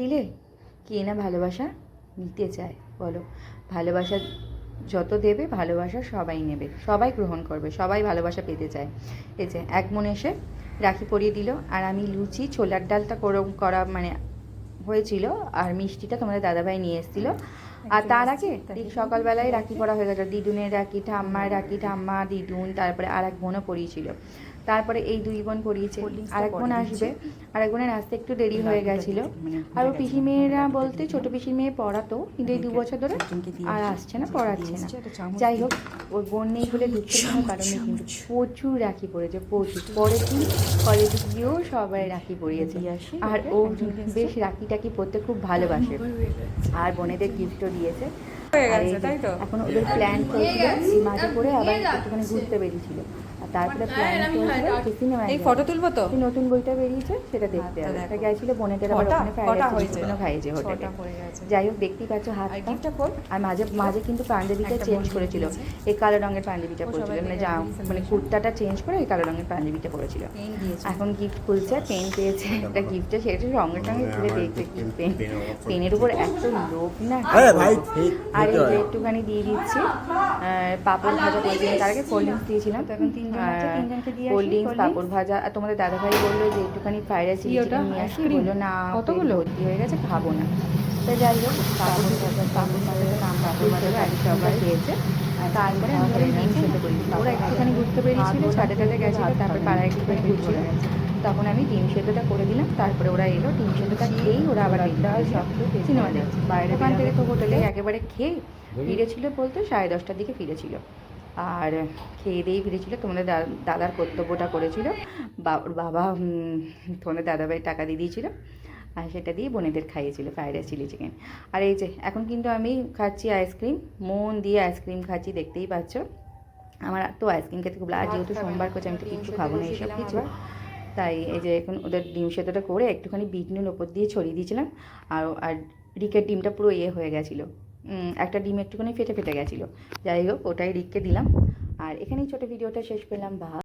দিলে কে না ভালোবাসা নিতে চায় বলো? ভালোবাসা যত দেবে ভালোবাসা সবাই নেবে, সবাই গ্রহণ করবে, সবাই ভালোবাসা পেতে চায়। এই যে এক মন এসে রাখি পরিয়ে দিল, আর আমি লুচি ছোলার ডালটা করা মানে হয়েছিল, আর মিষ্টিটা তোমাদের দাদাভাই নিয়ে এসেছিলো। আর তার আগে ঠিক সকালবেলায় রাখি পরা হয়ে গেছে, দিদুনের রাখি, ঠাম্মার রাখি, ঠাম্মা দিদুন, তারপরে আর এক বোনও পরিয়েছিল। তারপরে এই দুই বোন পরিয়েছে, আর এক বোন আসবে, আর এক বোনের আসতে একটু দেরি হয়ে গেছিলো। আর ও পিসি মেয়েরা বলতে ছোটো পিসির মেয়ে পড়াতো, কিন্তু এই 2 বছর ধরে আর আসছে না, পড়াচ্ছে না। যাই হোক, ওর বোন নেই বলে দুঃখের কোনো কারণ নেই, কিন্তু প্রচুর রাখি পড়েছে, প্রচুর। পরের দিন কলেজে গিয়েও সবাই রাখি পরিয়েছে, আর ও বেশ রাখি টাকি পরতে খুব ভালোবাসে, আর বোনেদের গিফটও দিয়েছে। আর এই এখন ওদের প্ল্যান চলছিল এই মাঝে করে আবার একটুখানি ঘুরতে বেরিয়েছিল, আর তারপরে প্ল্যান চলছিল সিনেমায়। এই ফটো তুলবো তো, নতুন বইটা বেরিয়েছে সেটা দেখতে হবে। এটা গেছিল বোনেদের, আবার ওখানে খাইয়েছে হোটেলে। যাই হোক, দেখতেই পাচ্ছ হাতটা, আর মাঝে মাঝে কিন্তু পাঞ্জাবিটা চেঞ্জ করেছিল, এই কালো রঙের পাঞ্জাবিটা পরেছিল, মানে কুর্তাটা চেঞ্জ করে এই কালো রঙের পাঞ্জাবিটা পরেছিল। এখন গিফট খুলছে, পেন পেয়েছে একটা গিফটে, সেটা সঙ্গে সঙ্গে ঘুরে দেখছে কি পেন। পেনের উপর এত লোভ না। আর এই যে একটুখানি দিয়ে দিচ্ছি পাঁপড় ভাজা দিয়েছিলাম, তার আগে কোল্ড ড্রিঙ্কস দিয়েছিলাম, তখন কোল্ড ড্রিঙ্কস পাঁপড় ভাজা। আর তোমাদের দাদাভাই বললো যে একটুখানি ফ্রাইড রাইস চিলি চিকেন নিয়ে আসতে, বললো না কতগুলো ভর্তি হয়ে গেছে, খাবো না। তো যাই হোক, পাঁপড় ভাজাটা নাম পাঁপড় ভাজা আর সবাই খেয়েছে। তারপরে আমি ডিম সেদ্ধ করেছি, ওরা একটুখানি ঘুরতে বেরিয়েছিল, ছাদে টাদে গেছিলো, তারপরে পাড়ায় একটুখানি ঘুরছিল, তখন আমি ডিম সেদ্ধটা করে দিলাম। তারপরে ওরা এলো, ডিম সেদ্ধটা খেয়েই ওরা আবার সিনেমা দেখছে বাইরে। ওখান থেকে তো হোটেলে একেবারে খেয়ে ফিরেছিল, বলতে 10:30টার দিকে ফিরেছিল, আর খেয়ে দিয়েই ফিরেছিল। তোমাদের দাদার কর্তব্যটা করেছিল, বাবা তোমাদের দাদাভাই টাকা দিয়ে দিয়েছিল, আর সেটা দিয়ে বোনেদের খাইয়েছিল ফ্রাইড রাইস চিলি চিকেন। আর এই যে এখন কিন্তু আমি খাচ্ছি আইসক্রিম, মন দিয়ে আইসক্রিম খাচ্ছি, দেখতেই পাচ্ছ। আমার তো আইসক্রিম খেতে খুব লাগে, যেহেতু সোমবার করছে আমি তো কিচ্ছু খাবো না এইসব কিছু, তাই এই যে এখন ওদের ডিম সেদ্ধটা করে একটুখানি বিট নুন ওপর দিয়ে ছড়িয়ে দিয়েছিলাম। আর রিকের ডিমটা পুরো হয়ে গেছিলো, একটা ডিম একটুখানি ফেটে গেছিলো। যাই হোক, ওটাই রিককে দিলাম। আর এখানেই ছোটো ভিডিওটা শেষ করলাম।